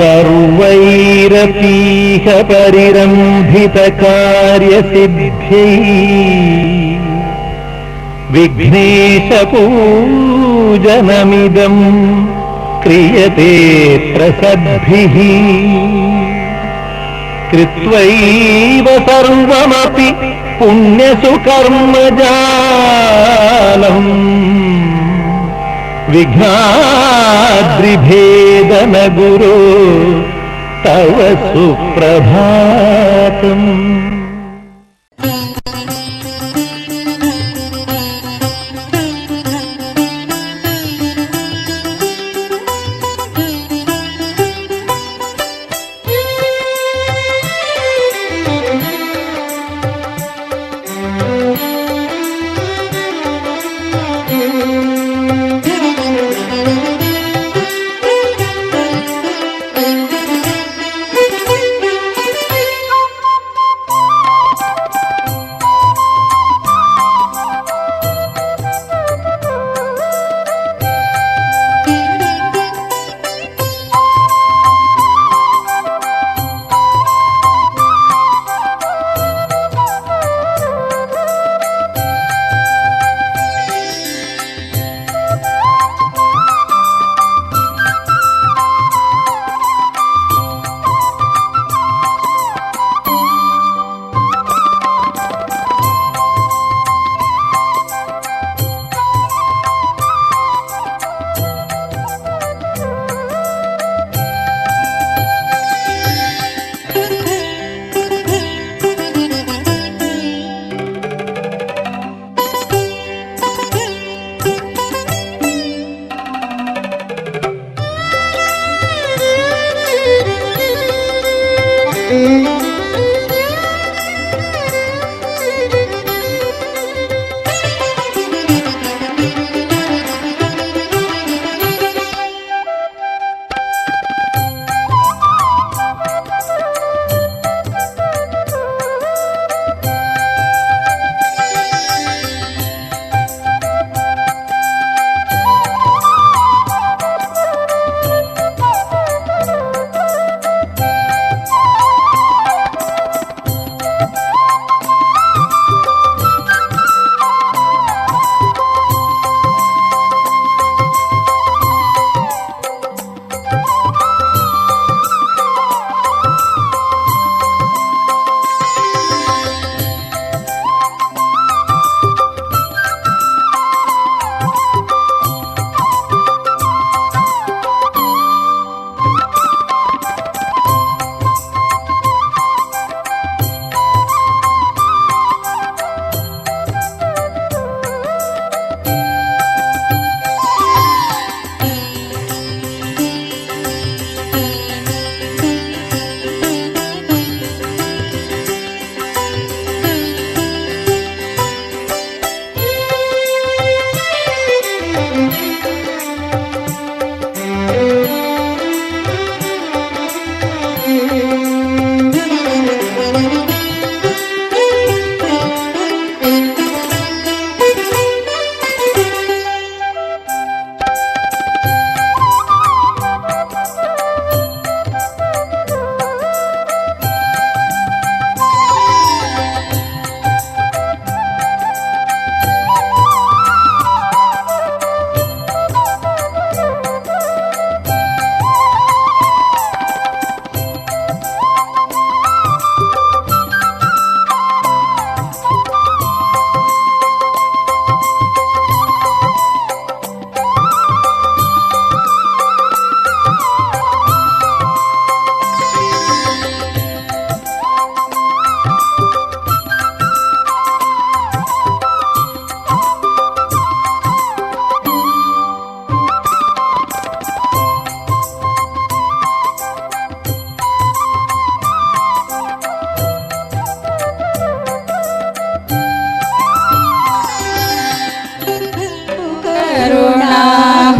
सर्वैरपीह परिरम्भितकार्यसिद्ध्यै विघ्नेशपूजनमिदम् क्रियते प्रसद्भिः कृत्वैव सर्वमपि पुण्यसुकर्मजालम् विघ्नाद्रिभेदन गुरो तव सुप्रभातम्।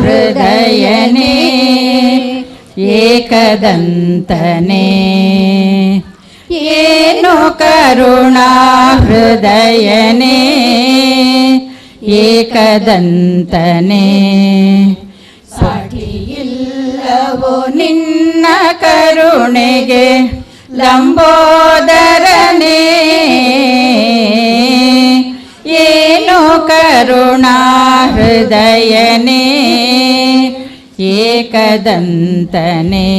हृदयने एकदन्तने येनो करुणा हृदयने एकदन्तने साठियिल्लव ಇಲ್ಲವೋ ನಿನ್ನ ಕರುಣೆಗೆ ಲಂಬೋದರನೇ, ಏನು ಕರುಣಾ ಹೃದಯನೇ ಏಕದಂತನೇ.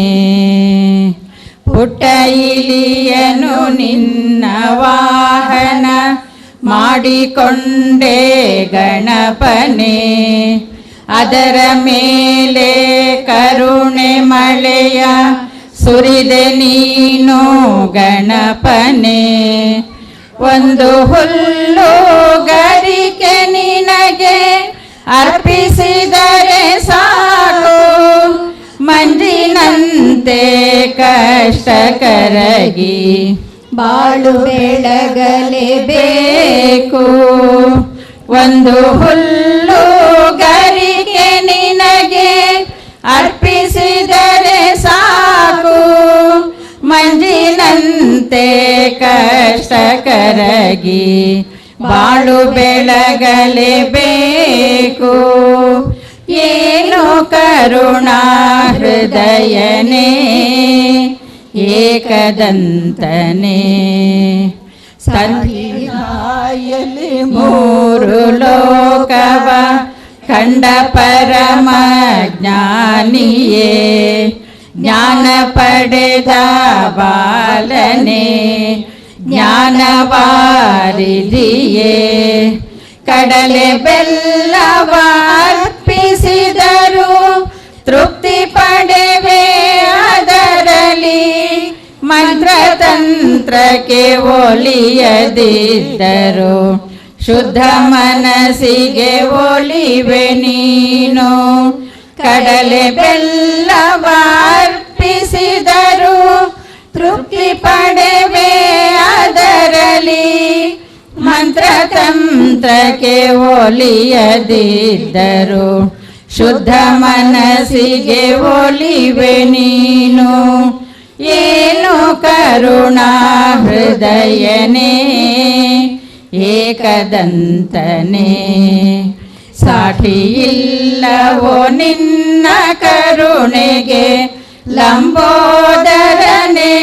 ಪುಟ್ಟ ಇಲಿಯನು ನಿನ್ನ ವಾಹನ ಮಾಡಿಕೊಂಡೆ ಗಣಪನೇ, ಅದರ ಮೇಲೆ ಕರುಣೆ ಮಳೆಯ ಸುರಿದೆ ನೀನು ಗಣಪನೇ. ಒಂದು ಹುಲ್ಲು ಗರಿಕೆ ನಿನಗೆ ಅರ್ಪಿಸಿದರೆ ಸಾಕು, ಮಂಜಿನಂತೆ ಕಷ್ಟ ಕರಗಿ ಬಾಳು ಬೆಳಗಲೇಬೇಕು. ಒಂದು ಹುಲ್ಲು ಗರಿಕೆ ನಿನಗೆ ಅರ್ಪಿಸಿದರೆ ಸಾಕು, ಮಂಜಿನಂತೆ ಕಷ್ಟ ಕರಗಿ ಬಾಳು ಬೆಳಗಲೇಬೇಕು. ಏನು ಕರುಣಾ ಹೃದಯನೇ ಏಕದಂತನೇ. ಸಂಧಿಯಾಯಲಿ ಮೂರು ಲೋಕವ ಕಂಡ ಪರಮ ಜ್ಞಾನಿಯೇ, ಜ್ಞಾನ ಪಡೆದ ಬಾಲನೆ ಜ್ಞಾನವಾರಿದಿಯೇ. ಕಡಲೆ ಬೆಲ್ಲವ ಅರ್ಪಿಸಿದರು ತೃಪ್ತಿ ಪಡೆವೆ ಅದರಲ್ಲಿ, ಮಂತ್ರತಂತ್ರಕ್ಕೆ ಒಲಿಯದಿದ್ದರು ಶುದ್ಧ ಮನಸ್ಸಿಗೆ ಒಲಿವೆ ನೀನು. ಕಡಲೆ ಬೆಲ್ಲವ ಅರ್ಪಿಸಿದರು ತೃಪ್ತಿ ಪಡೆವೆ ಅದರಲ್ಲಿ, ಮಂತ್ರತಂತ್ರಕ್ಕೆ ಒಲಿಯದಿದ್ದರು ಶುದ್ಧ ಮನಸ್ಸಿಗೆ ಒಲಿವೆ ನೀನು. ಏನು ಕರುಣಾ ಹೃದಯನೇ ಏಕದಂತನೇ. ಸಾಟಿಯಿಲ್ಲವೋ ನಿನ್ನ ಕರುಣೆಗೆ ಲಂಬೋದರನೇ,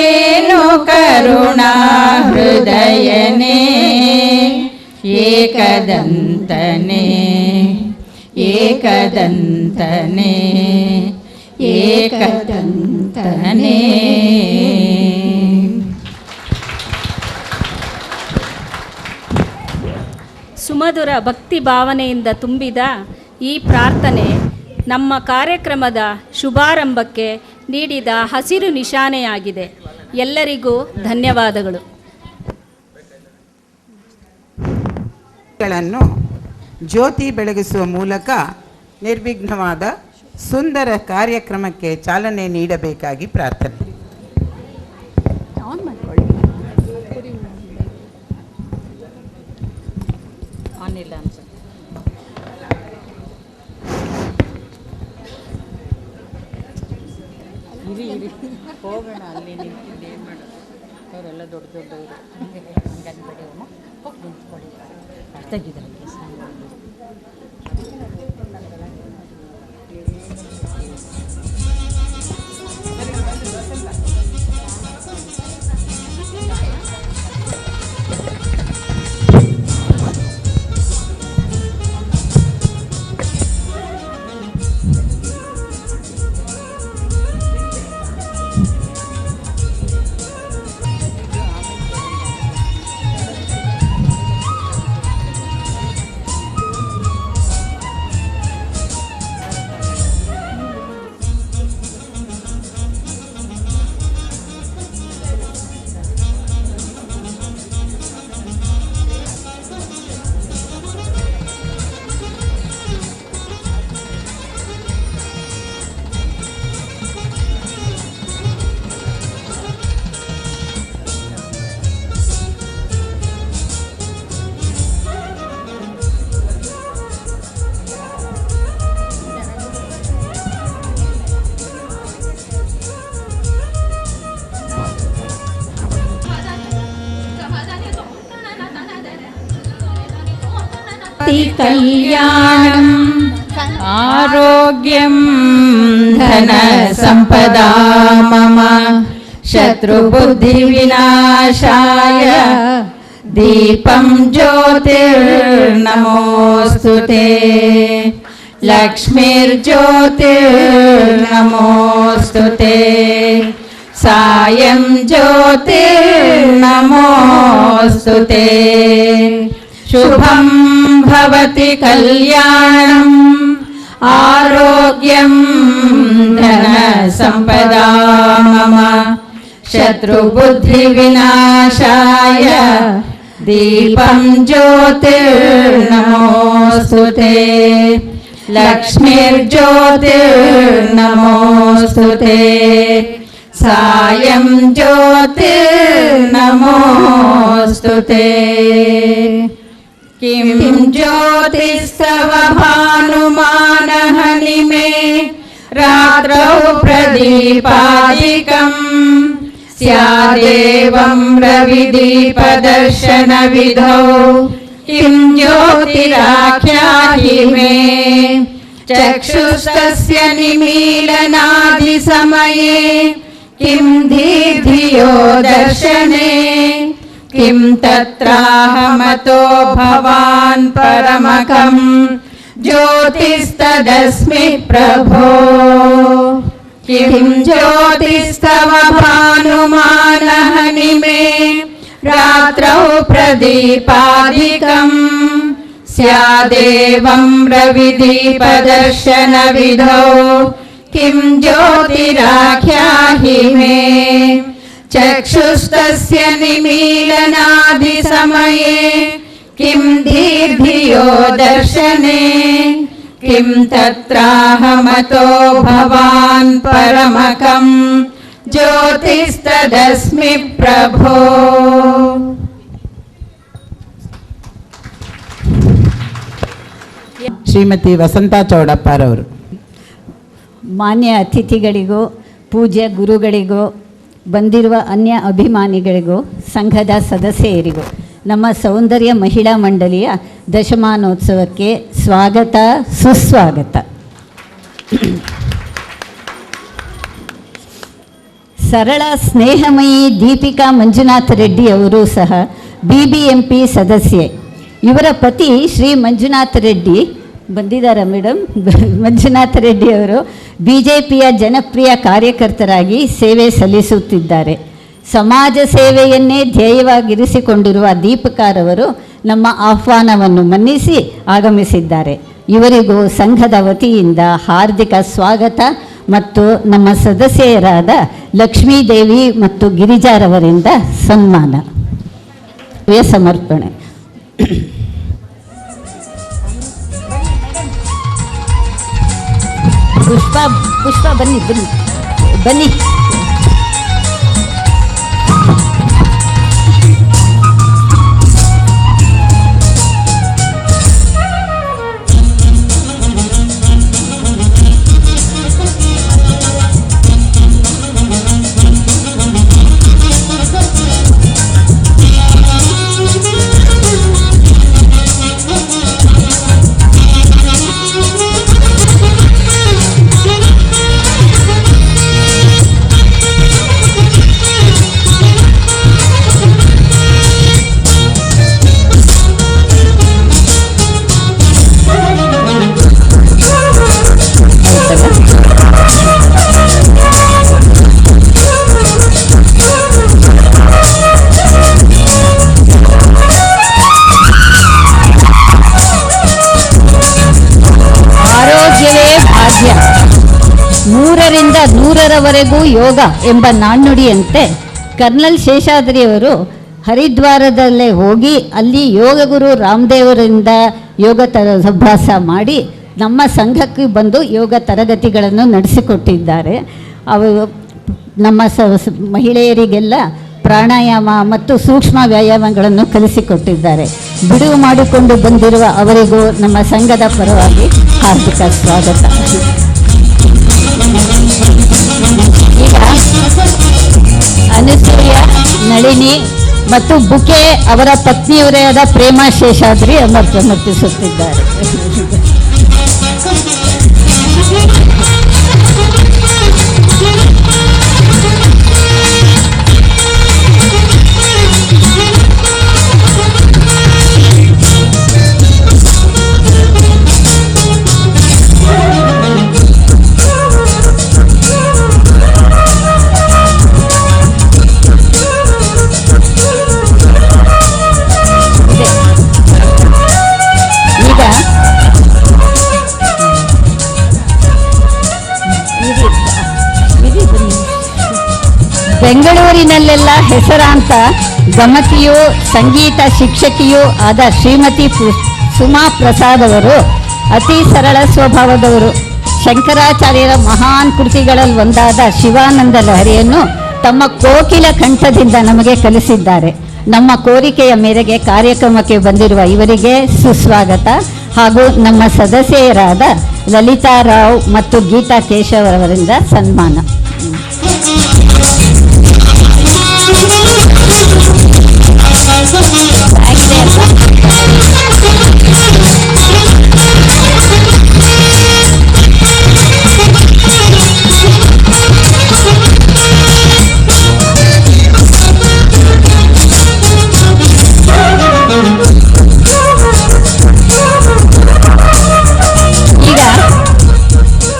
ಏನು ಕರುಣಾ ಹೃದಯನೇ ಏಕದಂತನೇ. ಏಕದಂತನೇ ಏಕದಂತನೇ. ಸುಮಧುರ ಭಕ್ತಿ ಭಾವನೆಯಿಂದ ತುಂಬಿದ ಈ ಪ್ರಾರ್ಥನೆ ನಮ್ಮ ಕಾರ್ಯಕ್ರಮದ ಶುಭಾರಂಭಕ್ಕೆ ನೀಡಿದ ಹಸಿರು ನಿಶಾನೆಯಾಗಿದೆ. ಎಲ್ಲರಿಗೂ ಧನ್ಯವಾದಗಳು. ಗಳನ್ನು ಜ್ಯೋತಿ ಬೆಳಗಿಸುವ ಮೂಲಕ ನಿರ್ವಿಘ್ನವಾದ ಸುಂದರ ಕಾರ್ಯಕ್ರಮಕ್ಕೆ ಚಾಲನೆ ನೀಡಬೇಕಾಗಿ ಪ್ರಾರ್ಥನೆ. ಹೋಗೋಣ ಅಲ್ಲಿ ನಿಂತಿದ್ದು ಏನು ಮಾಡೋದು, ಅವರೆಲ್ಲ ದೊಡ್ಡ ದೊಡ್ಡವರು ಹಂಗೆ ಅನ್ಬೇಡಿ, ನಿಂತ್ಕೊಳ್ಳಿ ತೆಗಿದ್ದಾರೆ. ಕಲ್ಯಾಣಂ ಆರೋಗ್ಯಂ ಧನ ಸಂಪದಾ ಮಮ ಶತ್ರುಬುದ್ಧಿ ವಿನಾಶಾಯ ದೀಪಂ ಜ್ಯೋತಿರ್ನಮೋಸ್ತುತೇ ಲಕ್ಷ್ಮೀರ್ಜ್ಯೋತಿರ್ನಮೋಸ್ತುತೇ ಸಾಯಂ ಜ್ಯೋತಿರ್ನಮೋಸ್ತುತೇ ಶುಭಂ ಭವತಿ ಕಲ್ಯಾಣಂ ಆರೋಗ್ಯಂ ಧನ ಸಂಪದಾ ಮಮ ಶತ್ರುಬುದ್ಧಿ ವಿನಾಶಾಯ ದೀಪಂ ಜ್ಯೋತಿರ್ನಮೋಸ್ತುತೇ ಲಕ್ಷ್ಮೀರ್ಜ್ಯೋತಿರ್ನಮೋಸ್ತುತೇ ಸಾಯಂ ಜ್ಯೋತಿರ್ನಮೋಸ್ತುತೇ किं ज्योतिस्तव भानुमानहनिमे रात्रौ प्रदीपादिकम् स्यादेवं रविदीपदर्शनविधौ किं ज्योतिराख्याहि मे चक्षुस्तस्य निमीलनादिसमये किं धियो दर्शने किं तत्राहमतो भवान् परमकं ज्योतिस्तदस्मि प्रभो किं ज्योतिस्तव भानुमानहनिमे रात्रौ प्रदीपादिकम् स्यादेवं रविदीपदर्शनविधौ किं ज्योतिराख्याहि मे चक्षुस्तस्य निमीलनादिसमये किं धियो दर्शने किं तत्राहमतो भवान् परमकं ज्योतिस्तदस्मि प्रभो ಶ್ರೀಮತಿ ವಸಂತಾ ಚೌಡಪ್ಪರವರು. ಮಾನ್ಯ ಅತಿಥಿಗಳಿಗೂ ಪೂಜ್ಯ ಗುರುಗಳಿಗೂ ಬಂದಿರುವ ಅನ್ಯ ಅಭಿಮಾನಿಗಳಿಗೂ ಸಂಘದ ಸದಸ್ಯರಿಗೂ ನಮ್ಮ ಸೌಂದರ್ಯ ಮಹಿಳಾ ಮಂಡಳಿಯ ದಶಮಾನೋತ್ಸವಕ್ಕೆ ಸ್ವಾಗತ ಸುಸ್ವಾಗತ. ಸರಳ ಸ್ನೇಹಮಯಿ ದೀಪಿಕಾ ಮಂಜುನಾಥ ರೆಡ್ಡಿ ಅವರು ಸಹ BBMP ಸದಸ್ಯೆ. ಇವರ ಪತಿ ಶ್ರೀ ಮಂಜುನಾಥ ರೆಡ್ಡಿ ಬಂದಿದ್ದಾರೆ ಮೇಡಮ್. ಮಂಜುನಾಥ ರೆಡ್ಡಿ ಅವರು BJPಯ ಜನಪ್ರಿಯ ಕಾರ್ಯಕರ್ತರಾಗಿ ಸೇವೆ ಸಲ್ಲಿಸುತ್ತಿದ್ದಾರೆ. ಸಮಾಜ ಸೇವೆಯನ್ನೇ ಧ್ಯೇಯವಾಗಿರಿಸಿಕೊಂಡಿರುವ ದೀಪಿಕಾರವರು ನಮ್ಮ ಆಹ್ವಾನವನ್ನು ಮನ್ನಿಸಿ ಆಗಮಿಸಿದ್ದಾರೆ. ಇವರಿಗೂ ಸಂಘದ ವತಿಯಿಂದ ಹಾರ್ದಿಕ ಸ್ವಾಗತ ಮತ್ತು ನಮ್ಮ ಸದಸ್ಯರಾದ ಲಕ್ಷ್ಮೀದೇವಿ ಮತ್ತು ಗಿರಿಜಾರವರಿಂದ ಸನ್ಮಾನ ಸಮರ್ಪಣೆ. ಪುಷ್ಪ ಬನ್ನಿ ಬನ್ನಿ ಬನ್ನಿ. ವರೆಗೂ ಯೋಗ ಎಂಬ ನಾಣ್ಣುಡಿಯಂತೆ ಕರ್ನಲ್ ಶೇಷಾದ್ರಿಯವರು ಹರಿದ್ವಾರದಲ್ಲೇ ಹೋಗಿ ಅಲ್ಲಿ ಯೋಗ ಗುರು ರಾಮದೇವರಿಂದ ಯೋಗ ಅಭ್ಯಾಸ ಮಾಡಿ ನಮ್ಮ ಸಂಘಕ್ಕೆ ಬಂದು ಯೋಗ ತರಗತಿಗಳನ್ನು ನಡೆಸಿಕೊಟ್ಟಿದ್ದಾರೆ. ಅವರು ನಮ್ಮ ಮಹಿಳೆಯರಿಗೆಲ್ಲ ಪ್ರಾಣಾಯಾಮ ಮತ್ತು ಸೂಕ್ಷ್ಮ ವ್ಯಾಯಾಮಗಳನ್ನು ಕಲಿಸಿಕೊಟ್ಟಿದ್ದಾರೆ. ಬಿಡುವು ಮಾಡಿಕೊಂಡು ಬಂದಿರುವ ಅವರಿಗೂ ನಮ್ಮ ಸಂಘದ ಪರವಾಗಿ ಹಾರ್ದಿಕ ಸ್ವಾಗತ. ಈಗ ಅನಸೂಯ, ನಳಿನಿ ಮತ್ತು ಬುಕೆ ಅವರ ಪತ್ನಿಯವರೇ ಆದ ಪ್ರೇಮಾ ಶೇಷಾದ್ರಿ ಸಮರ್ಪಿಸುತ್ತಿದ್ದಾರೆ. ಬೆಂಗಳೂರಿನಲ್ಲೆಲ್ಲ ಹೆಸರಾಂತ ಗಮಕಿಯೂ ಸಂಗೀತ ಶಿಕ್ಷಕಿಯೂ ಆದ ಶ್ರೀಮತಿ ಸುಮಾ ಪ್ರಸಾದ್ ಅವರು ಅತಿ ಸರಳ ಸ್ವಭಾವದವರು. ಶಂಕರಾಚಾರ್ಯರ ಮಹಾನ್ ಕೃತಿಗಳಲ್ಲಿ ಒಂದಾದ ಶಿವಾನಂದ ಲಹರಿಯನ್ನು ತಮ್ಮ ಕೋಕಿಲ ಕಂಠದಿಂದ ನಮಗೆ ಕಲಿಸಿದ್ದಾರೆ. ನಮ್ಮ ಕೋರಿಕೆಯ ಮೇರೆಗೆ ಕಾರ್ಯಕ್ರಮಕ್ಕೆ ಬಂದಿರುವ ಇವರಿಗೆ ಸುಸ್ವಾಗತ ಹಾಗೂ ನಮ್ಮ ಸದಸ್ಯರಾದ ಲಲಿತಾ ರಾವ್ ಮತ್ತು ಗೀತಾ ಕೇಶವ್ ಅವರಿಂದ ಸನ್ಮಾನ.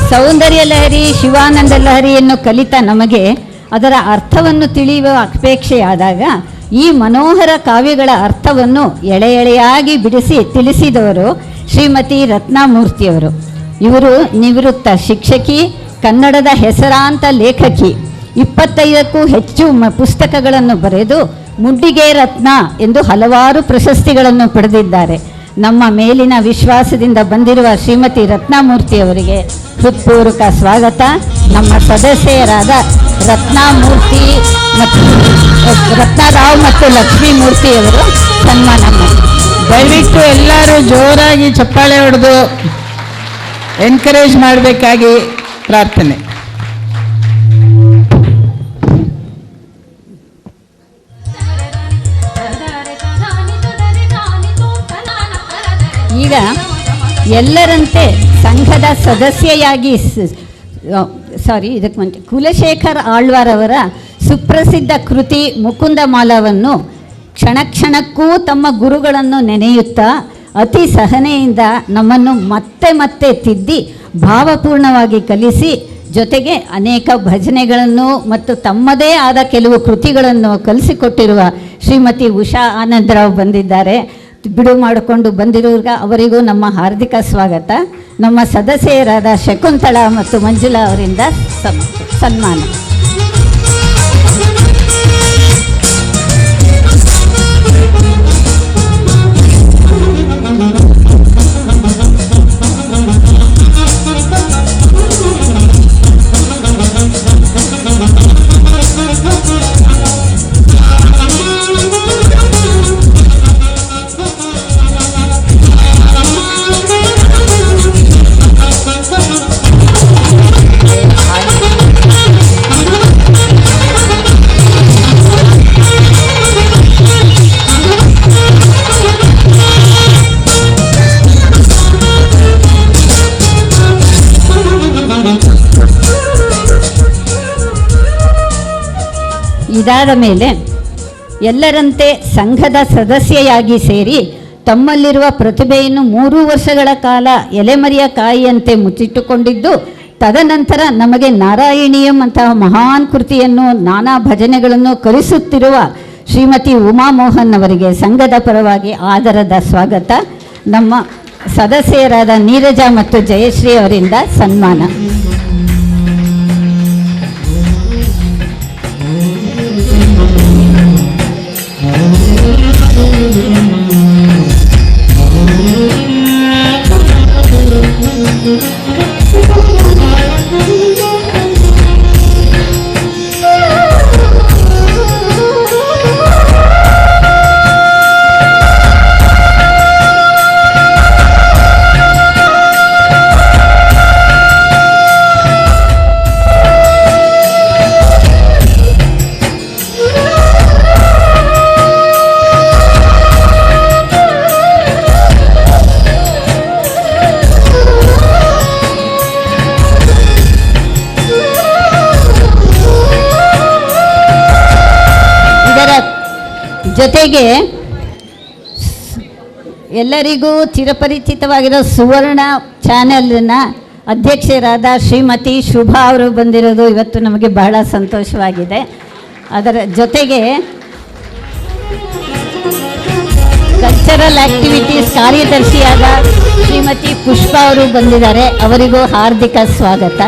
ಸೌಂದರ್ಯ ಲಹರಿ ಶಿವಾನಂದ ಲಹರಿಯನ್ನು ಕಲಿತ ನಮಗೆ ಅದರ ಅರ್ಥವನ್ನು ತಿಳಿಯುವ ಅಪೇಕ್ಷೆಯಾದಾಗ ಈ ಮನೋಹರ ಕಾವ್ಯಗಳ ಅರ್ಥವನ್ನು ಎಳೆ ಎಳೆಯಾಗಿ ಬಿಡಿಸಿ ತಿಳಿಸಿದವರು ಶ್ರೀಮತಿ ರತ್ನಮೂರ್ತಿಯವರು. ಇವರು ನಿವೃತ್ತ ಶಿಕ್ಷಕಿ, ಕನ್ನಡದ ಹೆಸರಾಂತ ಲೇಖಕಿ, 25ಕ್ಕೂ ಹೆಚ್ಚು ಪುಸ್ತಕಗಳನ್ನು ಬರೆದು ಮುಡ್ಡಿಗೆ ರತ್ನ ಎಂದು ಹಲವಾರು ಪ್ರಶಸ್ತಿಗಳನ್ನು ಪಡೆದಿದ್ದಾರೆ. ನಮ್ಮ ಮೇಲಿನ ವಿಶ್ವಾಸದಿಂದ ಬಂದಿರುವ ಶ್ರೀಮತಿ ರತ್ನಮೂರ್ತಿಯವರಿಗೆ ಹೃತ್ಪೂರ್ವಕ ಸ್ವಾಗತ. ನಮ್ಮ ಸದಸ್ಯರಾದ ರತ್ನಮೂರ್ತಿ ಮತ್ತು ರತ್ನರಾವ್ ಮತ್ತು ಲಕ್ಷ್ಮೀ ಮೂರ್ತಿಯವರು ಸನ್ಮಾನ ಮಾಡಿ. ದಯವಿಟ್ಟು ಎಲ್ಲರೂ ಜೋರಾಗಿ ಚಪ್ಪಾಳೆ ಹೊಡೆದು ಎನ್ಕರೇಜ್ ಮಾಡಬೇಕಾಗಿ ಪ್ರಾರ್ಥನೆ. ಈಗ ಎಲ್ಲರಂತೆ ಸಂಘದ ಸದಸ್ಯೆಯಾಗಿ ಇದಕ್ಕೆ ಮುಂಚೆ ಕುಲಶೇಖರ್ ಆಳ್ವಾರ್ ಅವರ ಸುಪ್ರಸಿದ್ಧ ಕೃತಿ ಮುಕುಂದಮಾಲವನ್ನು ಕ್ಷಣ ಕ್ಷಣಕ್ಕೂ ತಮ್ಮ ಗುರುಗಳನ್ನು ನೆನೆಯುತ್ತಾ ಅತಿ ಸಹನೆಯಿಂದ ನಮ್ಮನ್ನು ಮತ್ತೆ ಮತ್ತೆ ತಿದ್ದಿ ಭಾವಪೂರ್ಣವಾಗಿ ಕಲಿಸಿ, ಜೊತೆಗೆ ಅನೇಕ ಭಜನೆಗಳನ್ನು ಮತ್ತು ತಮ್ಮದೇ ಆದ ಕೆಲವು ಕೃತಿಗಳನ್ನು ಕಲಿಸಿಕೊಟ್ಟಿರುವ ಶ್ರೀಮತಿ ಉಷಾ ಆನಂದರಾವ್ ಬಂದಿದ್ದಾರೆ. ಬಿಡು ಮಾಡಿಕೊಂಡು ಬಂದಿರೋರ್ಗ ಅವರಿಗೂ ನಮ್ಮ ಹಾರ್ದಿಕ ಸ್ವಾಗತ. ನಮ್ಮ ಸದಸ್ಯರಾದ ಶಕುಂತಳಾ ಮತ್ತು ಮಂಜುಳಾ ಅವರಿಂದ ಸನ್ಮಾನ. ಇದಾದ ಮೇಲೆ ಎಲ್ಲರಂತೆ ಸಂಘದ ಸದಸ್ಯೆಯಾಗಿ ಸೇರಿ ತಮ್ಮಲ್ಲಿರುವ ಪ್ರತಿಭೆಯನ್ನು 3 ವರ್ಷಗಳ ಕಾಲ ಎಲೆಮರಿಯ ಕಾಯಿಯಂತೆ ಮುಚ್ಚಿಟ್ಟುಕೊಂಡಿದ್ದು, ತದನಂತರ ನಮಗೆ ನಾರಾಯಣೀಯಂ ಅಂತಹ ಮಹಾನ್ ಕೃತಿಯನ್ನು ನಾನಾ ಭಜನೆಗಳನ್ನು ಕಲಿಸುತ್ತಿರುವ ಶ್ರೀಮತಿ ಉಮಾ ಮೋಹನ್ ಅವರಿಗೆ ಸಂಘದ ಪರವಾಗಿ ಆದರದ ಸ್ವಾಗತ. ನಮ್ಮ ಸದಸ್ಯರಾದ ನೀರಜಾ ಮತ್ತು ಜಯಶ್ರೀ ಅವರಿಂದ ಸನ್ಮಾನ. ಜೊತೆಗೆ ಎಲ್ಲರಿಗೂ ಚಿರಪರಿಚಿತವಾಗಿರೋ ಸುವರ್ಣ ಚಾನೆಲ್ನ ಅಧ್ಯಕ್ಷರಾದ ಶ್ರೀಮತಿ ಶುಭಾ ಅವರು ಬಂದಿರೋದು ಇವತ್ತು ನಮಗೆ ಬಹಳ ಸಂತೋಷವಾಗಿದೆ. ಅದರ ಜೊತೆಗೆ ಕಲ್ಚರಲ್ ಆಕ್ಟಿವಿಟೀಸ್ ಕಾರ್ಯದರ್ಶಿಯಾದ ಶ್ರೀಮತಿ ಪುಷ್ಪಾ ಅವರು ಬಂದಿದ್ದಾರೆ. ಅವರಿಗೂ ಹಾರ್ದಿಕ ಸ್ವಾಗತ.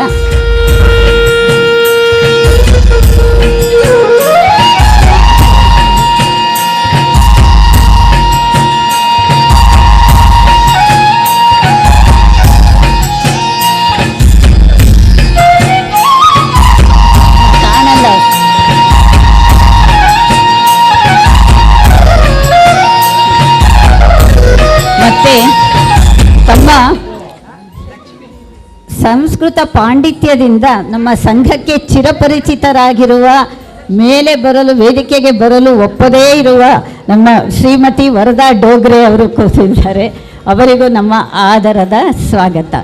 ತಮ್ಮ ಸಂಸ್ಕೃತ ಪಾಂಡಿತ್ಯದಿಂದ ನಮ್ಮ ಸಂಘಕ್ಕೆ ಚಿರಪರಿಚಿತರಾಗಿರುವ, ಮೇಲೆ ಬರಲು ವೇದಿಕೆಗೆ ಬರಲು ಒಪ್ಪದೇ ಇರುವ ನಮ್ಮ ಶ್ರೀಮತಿ ವರದಾ ಡೋಗ್ರೆ ಅವರು ಕೂತಿದ್ದಾರೆ. ಅವರಿಗೂ ನಮ್ಮ ಆದರದ ಸ್ವಾಗತ.